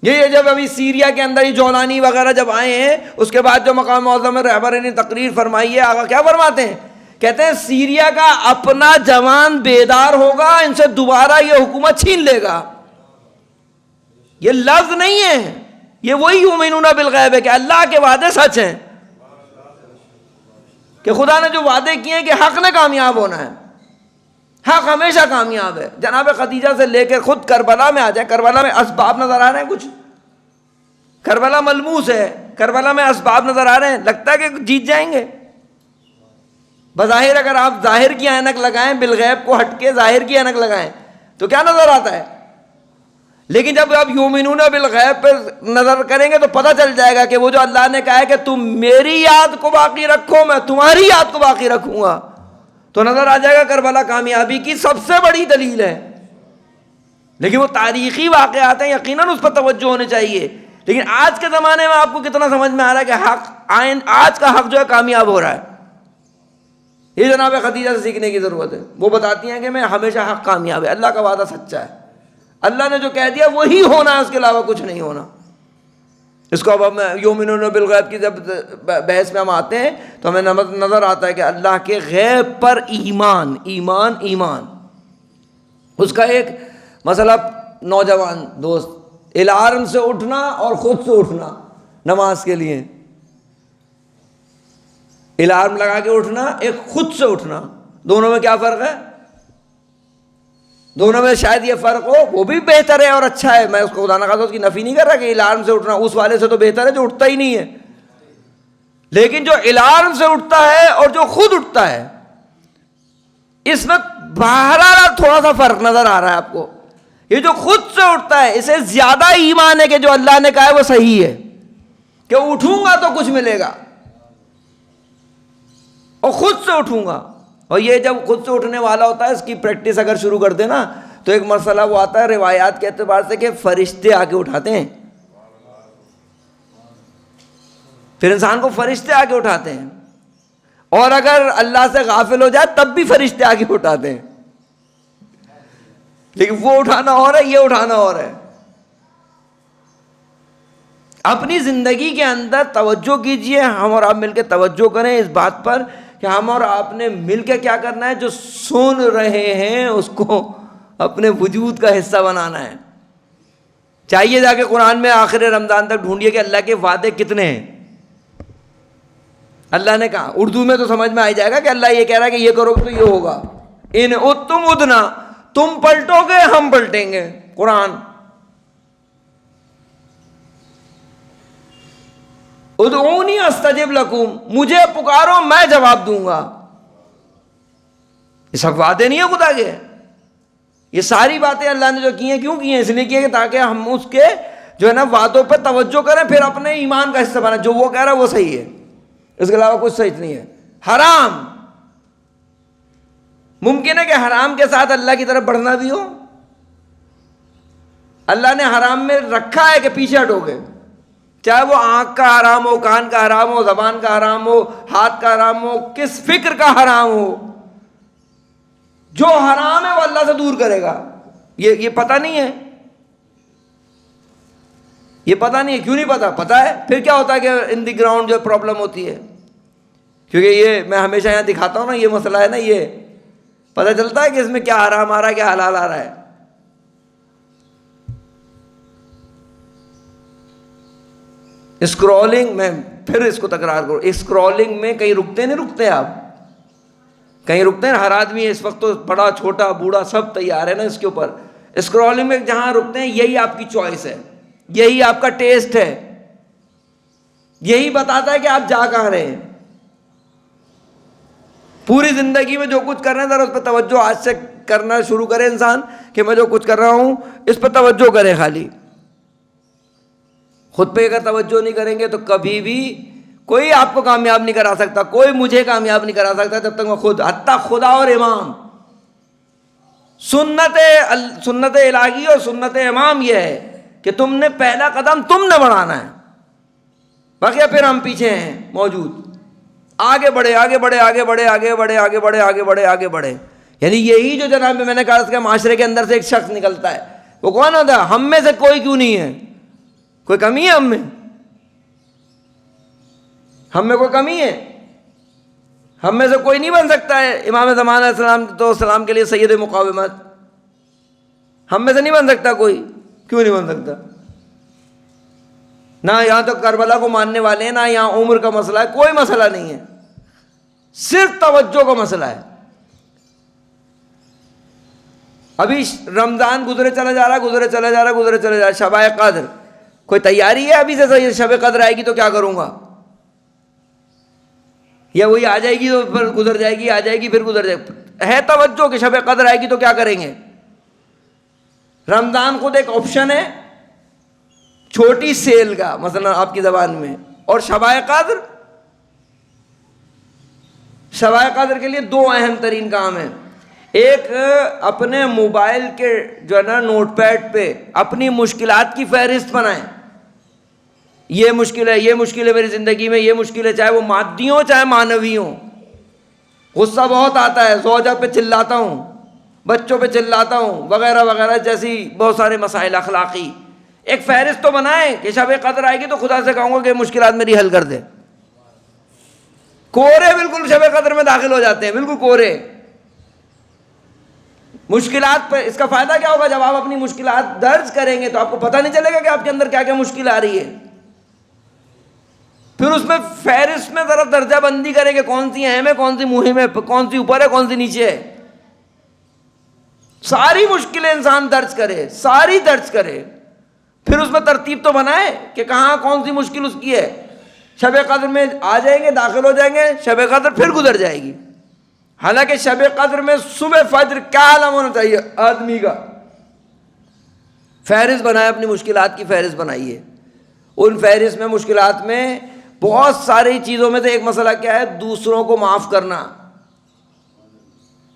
یہ جب ابھی سیریا کے اندر ہی جولانی وغیرہ جب آئے ہیں، اس کے بعد جو مقام معظم رہبر نے تقریر فرمائی ہے، آقا کیا فرماتے ہیں؟ کہتے ہیں سیریا کا اپنا جوان بیدار ہوگا، ان سے دوبارہ یہ حکومت چھین لے گا. یہ لفظ نہیں ہے، یہ وہی یؤمنون بالغیب ہے کہ اللہ کے وعدے سچ ہیں، کہ خدا نے جو وعدے کیے ہیں کہ حق نے کامیاب ہونا ہے. حق ہمیشہ کامیاب ہے. جناب خدیجہ سے لے کے خود کربلا میں آ جائے, کربلا میں اسباب نظر آ رہے ہیں, کچھ کربلا ملموس ہے, کربلا میں اسباب نظر آ رہے ہیں, لگتا ہے کہ جیت جائیں گے. بظاہر اگر آپ ظاہر کی اینک لگائیں, بالغیب کو ہٹ کے ظاہر کی اینک لگائیں تو کیا نظر آتا ہے؟ لیکن جب آپ یومنون بالغیب پہ نظر کریں گے تو پتہ چل جائے گا کہ وہ جو اللہ نے کہا ہے کہ تم میری یاد کو باقی رکھو, میں تمہاری یاد کو باقی رکھوں گا, تو نظر آ جائے گا کربلا کامیابی کی سب سے بڑی دلیل ہے. لیکن وہ تاریخی واقعات ہیں, یقیناً اس پر توجہ ہونی چاہیے. لیکن آج کے زمانے میں آپ کو کتنا سمجھ میں آ رہا ہے کہ حق آج کا حق جو ہے کامیاب ہو رہا ہے؟ یہ جناب خدیجہ سے سیکھنے کی ضرورت ہے. وہ بتاتی ہیں کہ میں ہمیشہ حق کامیاب ہے, اللہ کا وعدہ سچا ہے, اللہ نے جو کہہ دیا وہی ہونا ہے, اس کے علاوہ کچھ نہیں ہونا. اس کو اب ہم یومنون بالغیب کی جب بحث میں ہم آتے ہیں تو ہمیں نظر آتا ہے کہ اللہ کے غیب پر ایمان ایمان ایمان. اس کا ایک مسئلہ, نوجوان دوست, الارم سے اٹھنا اور خود سے اٹھنا نماز کے لیے, الارم لگا کے اٹھنا, ایک خود سے اٹھنا, دونوں میں کیا فرق ہے؟ دونوں میں شاید یہ فرق ہو, وہ بھی بہتر ہے اور اچھا ہے, میں اس کو خدا نخواستہ اس کی نفی نہیں کر رہا کہ الارم سے اٹھنا اس والے سے تو بہتر ہے جو اٹھتا ہی نہیں ہے. لیکن جو الارم سے اٹھتا ہے اور جو خود اٹھتا ہے, اس میں بہرحال تھوڑا سا فرق نظر آ رہا ہے آپ کو. یہ جو خود سے اٹھتا ہے اسے زیادہ ایمان ہے کہ جو اللہ نے کہا ہے وہ صحیح ہے, کہ اٹھوں گا تو کچھ ملے گا, اور خود سے اٹھوں گا. اور یہ جب خود سے اٹھنے والا ہوتا ہے, اس کی پریکٹس اگر شروع کر دے نا تو ایک مسئلہ وہ آتا ہے روایات کے اعتبار سے کہ فرشتے آ کے اٹھاتے ہیں, پھر انسان کو فرشتے آ کے اٹھاتے ہیں, اور اگر اللہ سے غافل ہو جائے تب بھی فرشتے آ کے اٹھاتے ہیں. لیکن وہ اٹھانا اور ہے, یہ اٹھانا اور ہے. اپنی زندگی کے اندر توجہ کیجئے, ہم اور آپ مل کے توجہ کریں اس بات پر کہ ہم اور آپ نے مل کے کیا کرنا ہے, جو سن رہے ہیں اس کو اپنے وجود کا حصہ بنانا ہے. چاہیے جا کے قرآن میں آخر رمضان تک ڈھونڈیے کہ اللہ کے وعدے کتنے ہیں. اللہ نے کہا, اردو میں تو سمجھ میں آ جائے گا کہ اللہ یہ کہہ رہا ہے کہ یہ کرو تو یہ ہوگا. ان اتم ادنا, تم پلٹو گے ہم پلٹیں گے. قرآن ادعونی استجب لکم, مجھے پکارو میں جواب دوں گا. یہ سب وعدے نہیں ہیں خدا کے. یہ ساری باتیں اللہ نے جو کی ہیں کیوں کی ہیں؟ اس لیے کی ہیں کہ تاکہ ہم اس کے جو ہے نا وعدوں پر توجہ کریں, پھر اپنے ایمان کا حصہ بنائیں. جو وہ کہہ رہا ہے وہ صحیح ہے, اس کے علاوہ کچھ صحیح نہیں ہے. حرام, ممکن ہے کہ حرام کے ساتھ اللہ کی طرف بڑھنا بھی ہو. اللہ نے حرام میں رکھا ہے کہ پیچھے ہٹو گے, چاہے وہ آنکھ کا حرام ہو, کان کا حرام ہو, زبان کا حرام ہو, ہاتھ کا حرام ہو, کس فکر کا حرام ہو, جو حرام ہے وہ اللہ سے دور کرے گا. یہ پتہ نہیں ہے, یہ پتہ نہیں ہے. کیوں نہیں پتہ؟ پتہ ہے. پھر کیا ہوتا ہے کہ ان دی گراؤنڈ جو پرابلم ہوتی ہے, کیونکہ یہ میں ہمیشہ یہاں دکھاتا ہوں نا, یہ مسئلہ ہے نا, یہ پتہ چلتا ہے کہ اس میں کیا حرام آ رہا ہے, کیا حلال آ رہا ہے. اسکرولنگ میں پھر اس کو تکرار کرو, اسکرولنگ میں کہیں نہیں رکتے آپ, کہیں رکتے ہیں. ہر آدمی اس وقت تو بڑا چھوٹا بوڑھا سب تیار ہے نا اس کے اوپر. اسکرولنگ میں جہاں رکتے ہیں یہی آپ کی چوائس ہے, یہی آپ کا ٹیسٹ ہے, یہی بتاتا ہے کہ آپ جا کہاں رہے ہیں. پوری زندگی میں جو کچھ کر رہے ہیں ذرا اس پہ توجہ آج سے کرنا شروع کرے انسان, کہ میں جو کچھ کر رہا ہوں اس پہ توجہ کرے. خالی خود پہ اگر توجہ نہیں کریں گے تو کبھی بھی کوئی آپ کو کامیاب نہیں کرا سکتا, کوئی مجھے کامیاب نہیں کرا سکتا جب تک میں خود, حتیٰ خدا اور امام. سنت الہی اور سنت امام یہ ہے کہ تم نے پہلا قدم تم نے بڑھانا ہے, باقی پھر ہم پیچھے ہیں موجود. آگے بڑھے آگے بڑھے آگے بڑھے آگے بڑھے آگے بڑھے آگے بڑھے آگے بڑھے. یعنی یہی جو جناب میں نے کہا اس کے معاشرے کے اندر سے ایک شخص نکلتا ہے, وہ کون ہوتا ہے؟ ہم میں سے کوئی کیوں نہیں ہے, کوئی کمی ہے ہم میں؟ ہم میں کوئی کمی ہے؟ ہم میں سے کوئی نہیں بن سکتا ہے امام زمان علیہ السلام تو السلام کے لیے سید مقاومت. ہم میں سے نہیں بن سکتا کوئی. کیوں نہیں بن سکتا؟ نہ یہاں تو کربلا کو ماننے والے ہیں, نہ یہاں عمر کا مسئلہ ہے, کوئی مسئلہ نہیں ہے, صرف توجہ کا مسئلہ ہے. ابھی رمضان گزرے چلا جا رہا ہے، گزرے چلا جا رہا ہے، گزرے چلا جا رہا ہے، شب قدر کوئی تیاری ہے ابھی سے؟ شب قدر آئے گی تو کیا کروں گا، یا وہی آ جائے گی تو پھر گزر جائے گی، آ جائے گی پھر گزر جائے گی؟ ہے توجہ کہ شب قدر آئے گی تو کیا کریں گے؟ رمضان خود ایک آپشن ہے چھوٹی سیل کا مثلا آپ کی زبان میں، اور شب قدر کے لیے دو اہم ترین کام ہیں۔ ایک اپنے موبائل کے جو ہے نا نوٹ پیڈ پہ اپنی مشکلات کی فہرست بنائیں، یہ مشکل ہے، یہ مشکل ہے میری زندگی میں، یہ مشکل ہے، چاہے وہ مادی ہوں چاہے معنوی ہوں۔ غصہ بہت آتا ہے، زوجہ پہ چلاتا ہوں، بچوں پہ چلاتا ہوں، وغیرہ وغیرہ، جیسی بہت سارے مسائل اخلاقی۔ ایک فہرست تو بنائیں کہ شب قدر آئے گی تو خدا سے کہوں گا کہ مشکلات میری حل کر دے۔ کورے بالکل شب قدر میں داخل ہو جاتے ہیں، بالکل کورے مشکلات پہ۔ اس کا فائدہ کیا ہوگا؟ جب آپ اپنی مشکلات درج کریں گے تو آپ کو پتہ نہیں چلے گا کہ آپ کے اندر کیا کیا مشکل آ رہی ہے۔ پھر اس میں فہرست میں ذرا درجہ بندی کریں کہ کون سی اہم ہے، کون سی مہم ہے، کون سی اوپر ہے، کون سی نیچے ہے۔ ساری مشکلیں انسان درج کرے، ساری درج کرے، پھر اس میں ترتیب تو بنائے کہ کہاں کون سی مشکل اس کی ہے۔ شب قدر میں آ جائیں گے، داخل ہو جائیں گے، شب قدر پھر گزر جائے گی۔ حالانکہ شب قدر میں صبح فجر کیا عالم ہونا چاہیے آدمی کا؟ فہرست بنائے، اپنی مشکلات کی فہرست بنائیے۔ ان فہرست میں، مشکلات میں بہت ساری چیزوں میں سے ایک مسئلہ کیا ہے؟ دوسروں کو معاف کرنا۔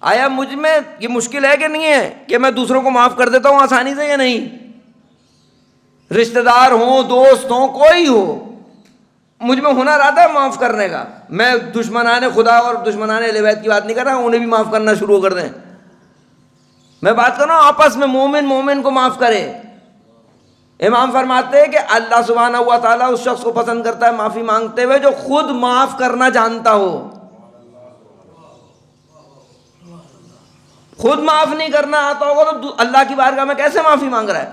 آیا مجھ میں یہ مشکل ہے کہ نہیں ہے کہ میں دوسروں کو معاف کر دیتا ہوں آسانی سے یا نہیں؟ رشتہ دار ہوں، دوست ہوں، کوئی ہو، مجھ میں ہنر آتا ہے معاف کرنے کا۔ میں دشمنان خدا اور دشمنان اہل بیت کی بات نہیں کر رہا، انہیں بھی معاف کرنا شروع کر دیں۔ میں بات کر رہا ہوں آپس میں مومن کو معاف کرے۔ امام فرماتے ہیں کہ اللہ سبحانہ و تعالیٰ اس شخص کو پسند کرتا ہے معافی مانگتے ہوئے جو خود معاف کرنا جانتا ہو۔ خود معاف نہیں کرنا آتا ہوگا تو اللہ کی بارگاہ میں کیسے معافی مانگ رہا ہے؟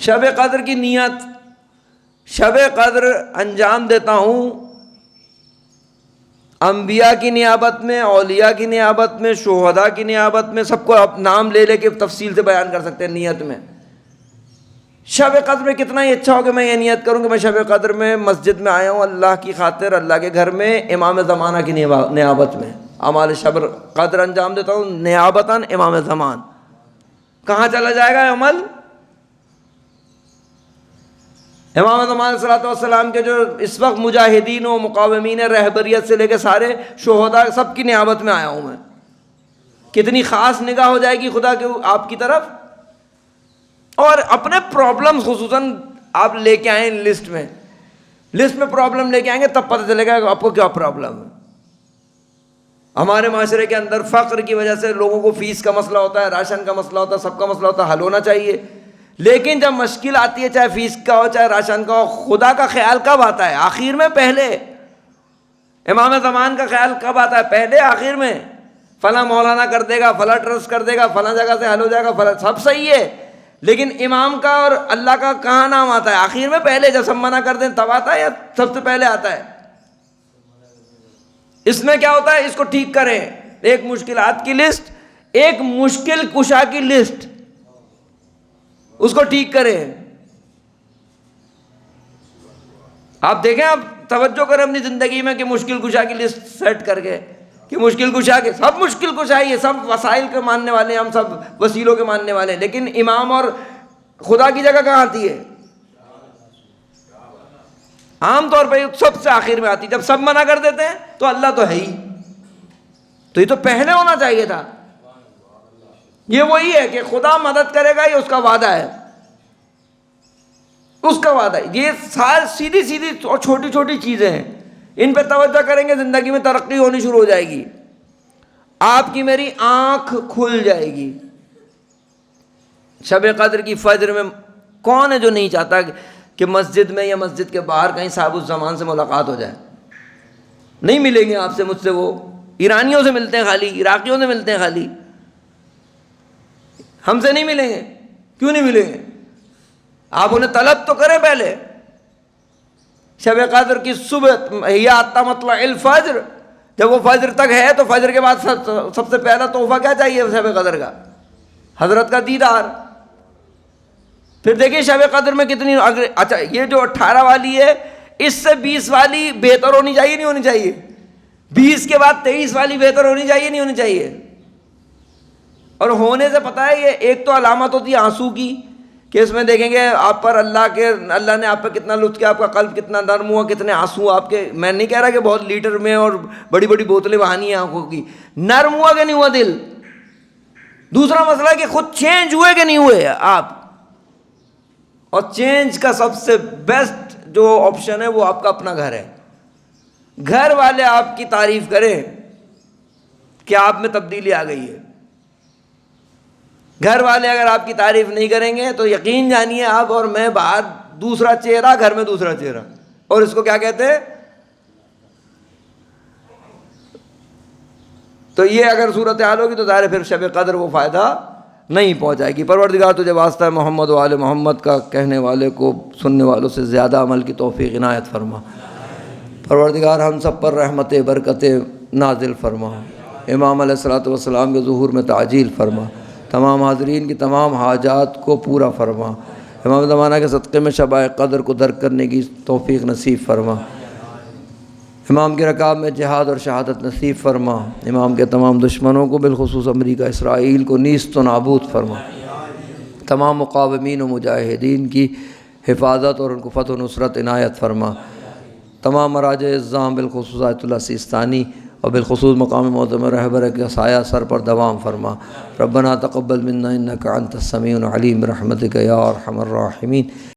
شب قدر کی نیت، شب قدر انجام دیتا ہوں انبیاء کی نیابت میں، اولیاء کی نیابت میں، شہداء کی نیابت میں، سب کو آپ نام لے کے تفصیل سے بیان کر سکتے ہیں نیت میں۔ شب قدر میں کتنا ہی اچھا ہو کہ میں یہ نیت کروں کہ میں شب قدر میں مسجد میں آیا ہوں اللہ کی خاطر، اللہ کے گھر میں امام زمانہ کی نیابت میں اعمال شب قدر انجام دیتا ہوں نیابتاً امام زمان۔ کہاں چلا جائے گا عمل؟ امام زمان صلی اللہ علیہ وسلم کے جو اس وقت مجاہدین و مقاومین رہبریت سے لے کے سارے شہداء سب کی نیابت میں آیا ہوں میں۔ کتنی خاص نگاہ ہو جائے گی خدا کے آپ کی طرف۔ اور اپنے پرابلم خصوصاً آپ لے کے آئیں لسٹ میں پرابلم لے کے آئیں گے تب پتہ چلے گا کہ آپ کو کیا پرابلم ہے۔ ہمارے معاشرے کے اندر فقر کی وجہ سے لوگوں کو فیس کا مسئلہ ہوتا ہے، راشن کا مسئلہ ہوتا ہے، سب کا مسئلہ ہوتا ہے، حل ہونا چاہیے۔ لیکن جب مشکل آتی ہے، چاہے فیس کا ہو چاہے راشن کا ہو، خدا کا خیال کب آتا ہے؟ آخر میں، پہلے؟ امام زمان کا خیال کب آتا ہے؟ پہلے آخر میں؟ فلاں مولانا کر دے گا، فلاں ٹرسٹ کر دے گا، فلاں جگہ سے حل ہو جائے گا، فلاں، سب صحیح ہے، لیکن امام کا اور اللہ کا کہاں نام آتا ہے؟ آخر میں، پہلے؟ جب سب منع کر دیں تب آتا ہے یا سب سے پہلے آتا ہے؟ اس میں کیا ہوتا ہے؟ اس کو ٹھیک کریں۔ ایک مشکلات کی لسٹ، ایک مشکل کشا کی لسٹ، اس کو ٹھیک کریں۔ آپ دیکھیں، آپ توجہ کریں اپنی زندگی میں کہ مشکل کشا کی لسٹ سیٹ کر کے کہ مشکل کشا کے، سب مشکل کشا ہی ہے، سب وسائل کے ماننے والے ہیں، ہم سب وسیلوں کے ماننے والے ہیں، لیکن امام اور خدا کی جگہ کہاں آتی ہے؟ عام طور پہ سب سے آخر میں آتی ہے۔ جب سب منع کر دیتے ہیں تو اللہ تو ہے ہی، تو یہ تو پہلے ہونا چاہیے تھا۔ یہ وہی ہے کہ خدا مدد کرے گا، یہ اس کا وعدہ ہے، اس کا وعدہ ہے۔ یہ ساری سیدھی سیدھی اور چھوٹی چھوٹی چیزیں ہیں، ان پہ توجہ کریں گے زندگی میں ترقی ہونی شروع ہو جائے گی، آپ کی میری آنکھ کھل جائے گی۔ شب قدر کی فجر میں کون ہے جو نہیں چاہتا کہ مسجد میں یا مسجد کے باہر کہیں صاحب الزمان سے ملاقات ہو جائے؟ نہیں ملیں گے آپ سے، مجھ سے وہ ایرانیوں سے ملتے ہیں خالی، عراقیوں سے ملتے ہیں خالی، ہم سے نہیں ملیں گے۔ کیوں نہیں ملیں گے؟ آپ انہیں طلب تو کریں پہلے۔ شب قدر کی صبح یا مطلع الفجر، جب وہ فجر تک ہے تو فجر کے بعد سب سے پہلا تحفہ کیا چاہیے شب قدر کا؟ حضرت کا دیدار۔ پھر دیکھیے شب قدر میں کتنی اچھا یہ جو 18 والی ہے اس سے 20 والی بہتر ہونی چاہیے نہیں ہونی چاہیے؟ 20 کے بعد 23 والی بہتر ہونی چاہیے نہیں ہونی چاہیے؟ اور ہونے سے پتہ ہے یہ ایک تو علامت ہوتی ہے آنسو کی کہ اس میں دیکھیں گے آپ پر اللہ نے آپ پہ کتنا لطف کیا، آپ کا قلب کتنا نرم ہوا، کتنے آنسو آپ کے، میں نہیں کہہ رہا کہ بہت لیٹر میں اور بڑی بڑی بوتلیں بہانی ہیں آنکھوں کی، نرم ہوا کہ نہیں ہوا دل؟ دوسرا مسئلہ کہ خود چینج ہوئے کہ نہیں ہوئے آپ؟ اور چینج کا سب سے بیسٹ جو آپشن ہے وہ آپ کا اپنا گھر ہے۔ گھر والے آپ کی تعریف کریں کہ آپ میں تبدیلی آ گئی ہے۔ گھر والے اگر آپ کی تعریف نہیں کریں گے تو یقین جانیے آپ اور میں باہر دوسرا چہرہ، گھر میں دوسرا چہرہ، اور اس کو کیا کہتے ہیں؟ تو یہ اگر صورتحال ہوگی تو ظاہر ہے پھر شب قدر وہ فائدہ نہیں پہنچائے گی۔ پروردگار تجھے واسطہ ہے محمد و آل محمد کا کہنے والے کو سننے والوں سے زیادہ عمل کی توفیق عنایت فرما۔ پروردگار ہم سب پر رحمت برکت نازل فرما، امام علیہ الصلوۃ والسلام کے ظہور میں تعجیل فرما، تمام حاضرین کی تمام حاجات کو پورا فرما، امام زمانہ کے صدقے میں شب قدر کو درک کرنے کی توفیق نصیب فرما، امام کے رکاب میں جہاد اور شہادت نصیب فرما، امام کے تمام دشمنوں کو بالخصوص امریکہ اسرائیل کو نیست و نابود فرما، تمام مقاومین و مجاہدین کی حفاظت اور ان کو فتح و نصرت عنایت فرما، تمام مراجع اعظام بالخصوص آیت اللہ سیستانی اور بالخصوص مقام معظم رہبر کا سایہ سر پر دوام فرما۔ ربنا تقبل منا انک انت السمیع العلیم برحمتک یا ارحم الراحمین۔